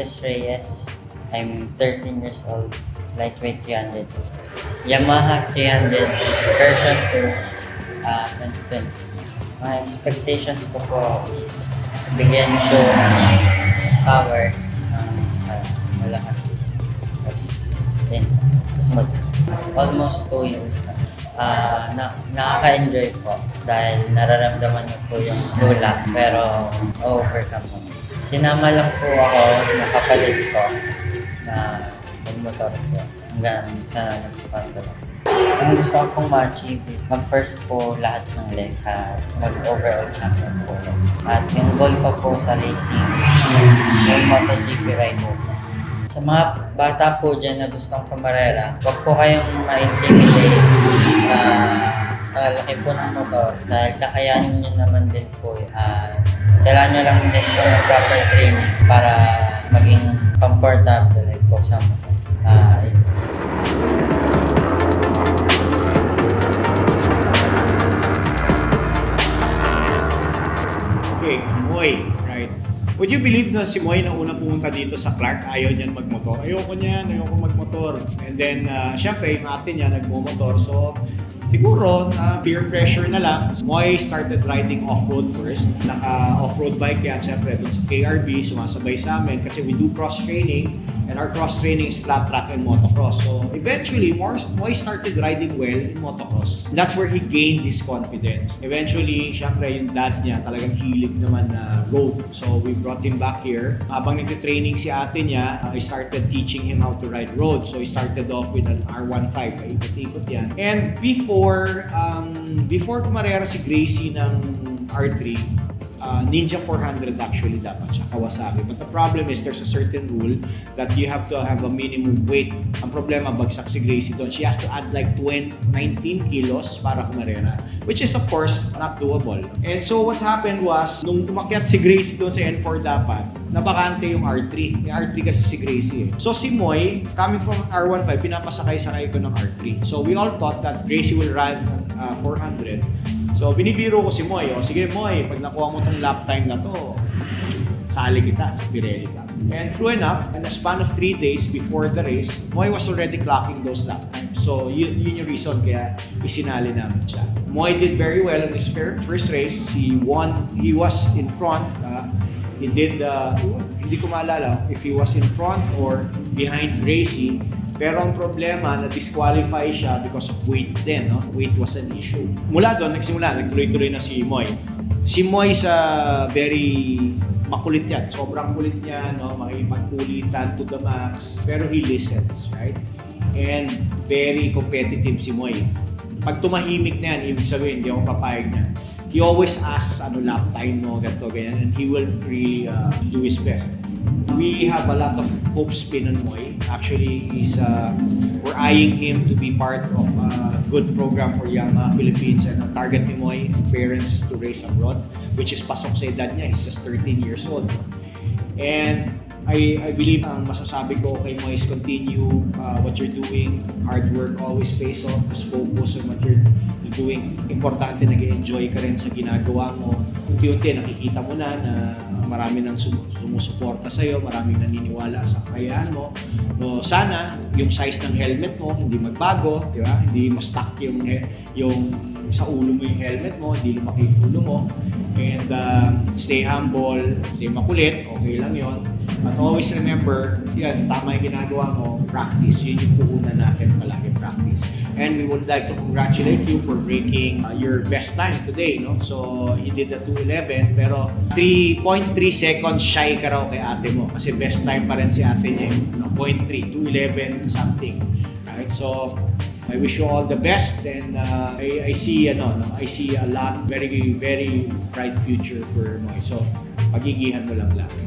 Moses Reyes. I'm 13 years old, lightweight 300. Yamaha 300 version 2, 2020. My expectations ko po is bigyan ko ng power ng malakas. Tapos, yun, smooth. Almost 2 years na. Nakaka-enjoy po dahil nararamdaman niyo po yung hula pero overcome mo. Sinama lang po ako ng kapatid ko na mag-motor po hanggang sa nag-start ko lang. Ang gusto ko pong ma-achieve, mag-first po lahat ng leg at mag-overall champion po. At yung goal ko po sa racing is yung MotoGP rider. Sa mga bata po dyan na gustong pumarera, huwag po kayong ma-intimidate sa laki po ng motor dahil kakayanin nyo naman din po. Kailangan nyo lang din po ng proper training para maging comfortable po sa motor. Okay, Moy, right? Would you believe na si Moy na una pumunta dito sa Clark, ayaw niyan magmotor? Ayoko magmotor. And then, syempre, yung ate niya nagmumotor. So, siguro, peer pressure na lang. Moy started riding off-road first. Naka-off-road bike yan, syempre, dun sa KRB, sumasabay sa amin kasi we do cross-training and our cross-training is flat track and motocross. So, eventually, Moy started riding well in motocross. And that's where he gained his confidence. Eventually, syempre, yung dad niya talagang hilig naman na road. So, we brought him back here. Habang nagtitraining si ate niya, I started teaching him how to ride road. So, he started off with an R15. Ikot-ikot yan. And before kumarera si Gracie ng R3, Ninja 400 actually dapat siya, Kawasaki. But the problem is there's a certain rule that you have to have a minimum weight. Ang problema, bagsak si Gracie doon. She has to add like 19 kilos para kumarera, which is of course not doable. And so what happened was, nung umakyat si Gracie doon sa N4 dapat, nabakante yung R3. Yung R3 kasi si Gracie eh. So si Moy, coming from R15, pinapasakay-sakay ko ng R3. So we all thought that Gracie will run 400. So binibiro ko si Moy, sige Moy, pag nakuha mo tong lap time na to, sali kita sa Pirelli Cup. And true enough, in a span of 3 days before the race, Moy was already clocking those lap times. So yun yung reason kaya isinali namin siya. Moy did very well in his first race. He won, he was in front. He did, hindi ko maalala if he was in front or behind Gracie. Pero ang problema, na-disqualify siya because of weight din, no? Weight was an issue. Mula doon, nagtuloy-tuloy na si Moy. Si Moy sa very makulit yan. Sobrang kulit niya, no? Makipagkulitan to the max. Pero he listens, right? And very competitive si Moy. Pag tumahimik na yan, ibig sabihin, hindi ako papayag niya. He always asks, lap time mo, ganito, ganyan. And he will really do his best. We have a lot of hopes on Moy. Actually, we're eyeing him to be part of a good program for Yamaha Philippines, and ang target ni Moy, parents, is to race abroad, which is pasok sa edad niya. He's just 13 years old. And I believe ang masasabi ko kay Moy is continue what you're doing. Hard work always pays off. Just focus on what you're doing. Importante, nag-enjoy ka rin sa ginagawa mo. Unti-unti nakikita mo na marami nang sumusuporta sa'yo, maraming naniniwala sa kakayahan mo. No, sana yung size ng helmet mo hindi magbago, di ba? Hindi ma-stuck yung sa ulo mo yung helmet mo, hindi lumaki yung ulo mo. And stay humble, stay makulit, okay lang yon. But always remember, yan, tama yung ginagawa mo, practice. Yun yung puhunan natin palagi, practice. And we would like to congratulate you for breaking your best time today, no? So, you did a 2:11, pero 3.3 seconds shy ka raw kay ate mo. Kasi best time pa rin si ate niya, 0.3, 2:11 something. Right? So, I wish you all the best, and I see a lot, very, very bright future for Moy. So, pagigihan mo lang lagi.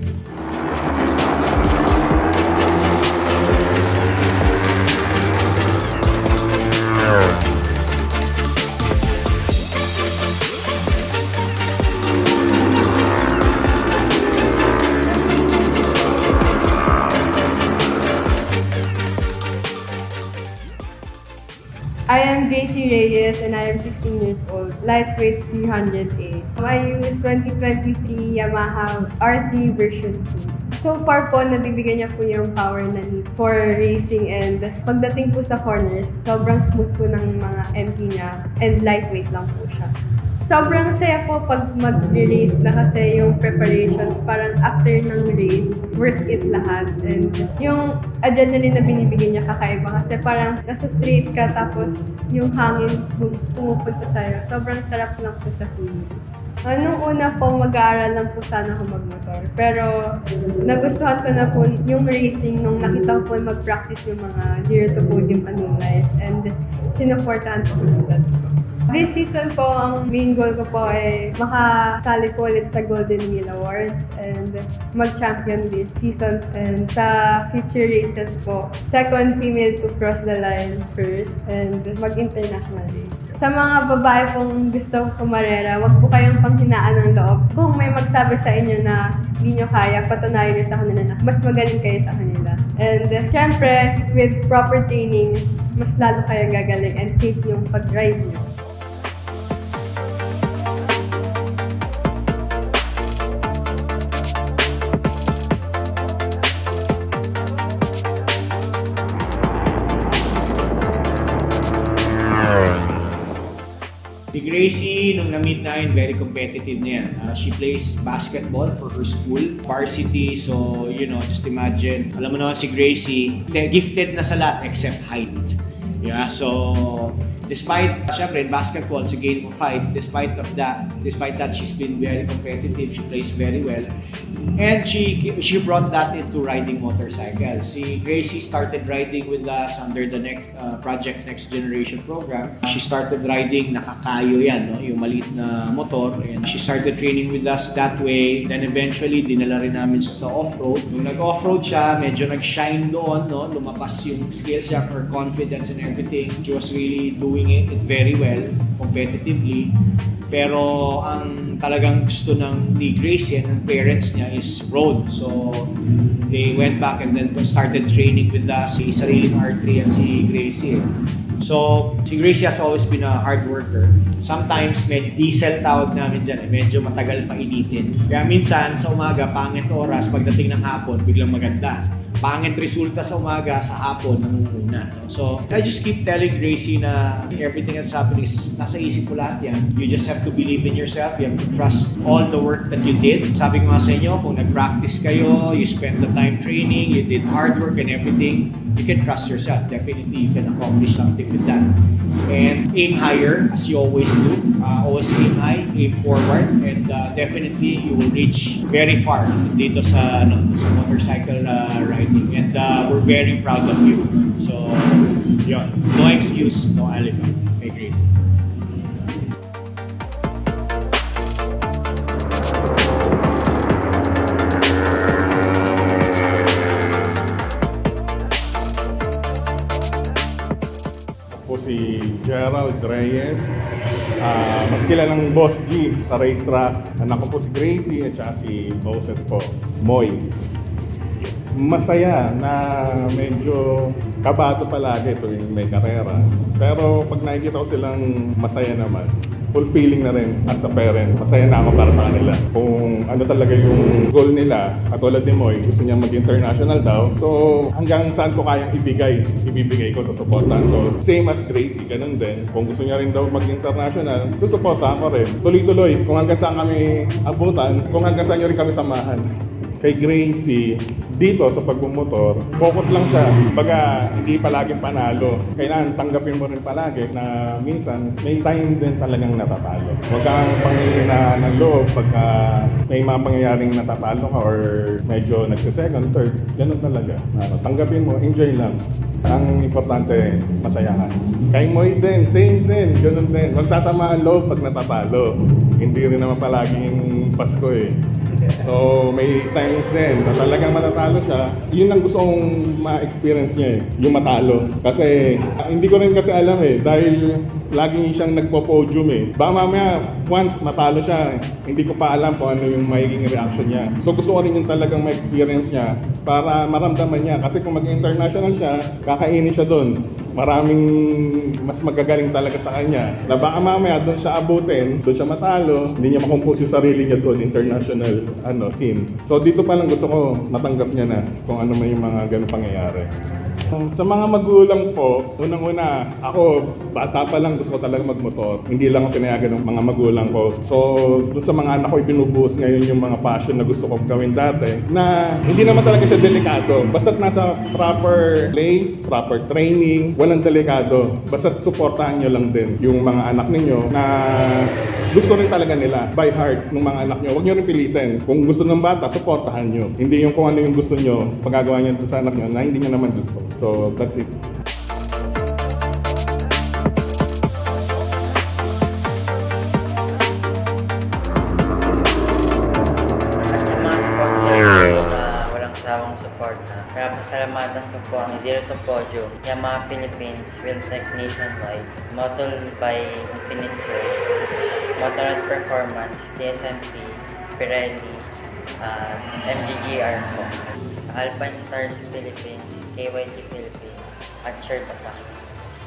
I am Gracie Reyes and I am 16 years old, lightweight 300A. I use 2023 Yamaha R3 version 2. So far po, nabibigyan niya po yung power na need for racing, and pagdating po sa corners, sobrang smooth po ng mga entry niya and lightweight lang po siya. Sobrang saya po pag mag-race na kasi yung preparations, parang after ng race, worth it lahat. And yung adrenaline na binibigyan niya kakaiba kasi parang nasa street ka tapos yung hangin pumupunta sa'yo. Sobrang sarap lang po sa feeling. Nung una po, mag-aaral lang po sana ako magmotor. Pero nagustuhan ko na po yung racing nung nakita ko po mag-practice yung mga Zero to Podium alumni, and sinuportahan po ng dad ko. This season po, ang main goal ko po ay makasali po ulit sa Golden Wheel Awards and mag-champion this season. And sa future races po, second female to cross the line first and mag-international race. Sa mga babae pong gusto kumarera, wag po kayong panghinaan ng loob. Kung may magsabi sa inyo na hindi nyo kaya, patunayan nyo sa kanila na mas magaling kayo sa kanila. And syempre, with proper training, mas lalo kayo gagaling and safe yung pag-ride nyo. Si Gracie, nung na-meet namin, very competitive niya yan. She plays basketball for her school, varsity, so just imagine. Alam mo naman si Gracie, gifted na sa lahat except height. Yeah, so despite, syempre in basketball, it's a game of height. Despite that, she's been very competitive. She plays very well. And she brought that into riding motorcycles. Si Gracie started riding with us under the next Project Next Generation program. She started riding nakakayo yan, no? Yung maliit na motor. And she started training with us that way. Then eventually, dinala rin namin siya sa off-road. Nung nag-off-road siya, medyo nag-shine doon, no? Lumabas yung skills niya, her confidence and everything. She was really doing it very well, competitively. Pero ang talagang gusto ni Gracie and ng parents niya is road. So they went back and then started training with us. Si sariling R3 and si Gracie. So si Gracie has always been a hard worker. Sometimes may diesel tawag namin dyan. Medyo matagal pa initin. Kaya minsan sa umaga, pangit oras. Pagdating ng hapon, biglang maganda. Pangit resulta sa umaga, sa hapon, nangunguna. So, I just keep telling Gracie na everything that's happening is nasa isip ko lahat yan. You just have to believe in yourself. You have to trust all the work that you did. Sabi ko nga sa inyo, kung nag-practice kayo, you spent the time training, you did hard work and everything, you can trust yourself. Definitely, you can accomplish something with that. And aim higher, as you always do. Always aim high, aim forward, and definitely you will reach very far dito sa motorcycle riding. And we're very proud of you. So, yun. No excuse, no alibi. Kay Gracie. Po si Gerald Reyes, mas kilalang Boss G sa racetrack. Anak ko po si Gracie at saka si Moses po, Moy. Masaya na medyo kabato palagi tuwing may karera. Pero pag nakikita ko silang masaya naman, fulfilling na rin as a parent. Masaya na ako para sa kanila. Kung ano talaga yung goal nila, katulad ni Moy, gusto niya mag-international daw. So hanggang saan ko kayang ibibigay ko, susuportahan ko. Same as Gracie, ganun din. Kung gusto niya rin daw mag-international, susuportahan ko rin. Tuloy-tuloy, kung hanggang saan kami abutan, kung hanggang saan nyo rin kami samahan. Kay Gracie, dito sa pagbumotor, focus lang siya. Baga, hindi palaging panalo. Kailangan tanggapin mo rin palagi na minsan may time din talagang natatalo. Huwag kang panghihina ng loob pagka may mga pangyayaring natatalo ka or medyo nagsisecond, third. Ganun talaga. Tanggapin mo, enjoy lang. Ang importante, masaya ka. Kay Moy din, same din, ganun din. Magsasama ang loob pag natatalo. Hindi rin naman palaging Pasko eh. So may times din na talagang matatalo siya. Yun ang gusto kong ma-experience niya eh, yung matalo. Kasi hindi ko rin kasi alam eh, dahil lagi siyang nagpo-podium eh. Baka mamaya once matalo siya, hindi ko pa alam kung ano yung magiging reaction niya. So gusto ko rin yung talagang ma-experience niya para maramdaman niya. Kasi kung mag-international siya, kakainin siya doon. maraming mas magagaling talaga sa kanya. Na baka mamaya doon siya abutin, doon siya matalo, hindi niya makompose yung sarili niya doon, international scene. So dito pa lang gusto ko matanggap niya na kung ano man yung mga ganung pangyayari. Sa mga magulang po, unang-una, ako, bata pa lang gusto ko talaga magmotor. Hindi lang ako pinayagan ng mga magulang ko. So, dun sa mga anak ko, ibinubuhos ngayon yung mga passion na gusto kong gawin dati, na hindi naman talaga siya delikado. Basta't nasa proper place, proper training, walang delikado. Basta't supportahan nyo lang din yung mga anak ninyo na gusto rin talaga nila by heart ng mga anak nyo. Huwag nyo rin pilitin. Kung gusto ng bata, supportahan nyo. Hindi yung kung ano yung gusto nyo, pagagawa nyo sa anak nyo na hindi nyo naman gusto. So, that's it. At sa mga sponsors ko na walang sawang suporta, kaya pasalamatan ko po ang Zero to Podium, Yamaha Philippines, Wheeltech Nationwide, Motul by Infinite, Motorrad Performance, TSMP, Pirelli, MGGR po. Sa Alpine Stars Philippines, KYT Philippines, at Shirt Attack.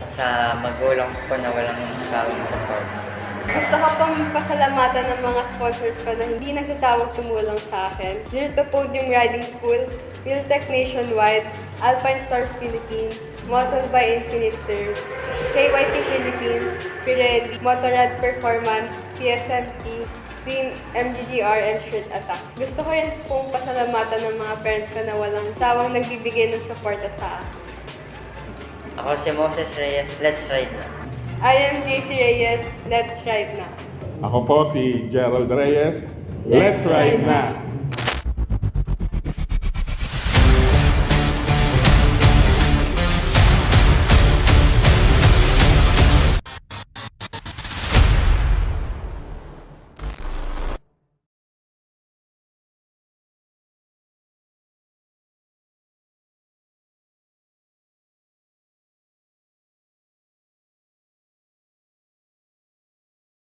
At sa magulang ko po na walang sawang support. Gusto ko pong pasalamatan ng mga sponsors ko na hindi nagsasawang tumulong sa akin. Zero to Podium Riding School, Wheeltech Nationwide, Alpine Stars Philippines, Motor by Infinite Serve, KYT Philippines, Pirelli, Motorrad Performance, TSMP, Team MGGR, and Shirt Attack. Gusto ko rin pong pasalamatan ng mga parents ko na walang sawang nagbibigay ng suporta sa akin. Ako si Moses Reyes, let's ride na! I am JC Reyes, let's ride na! Ako po si Gerald Reyes. Let's ride na!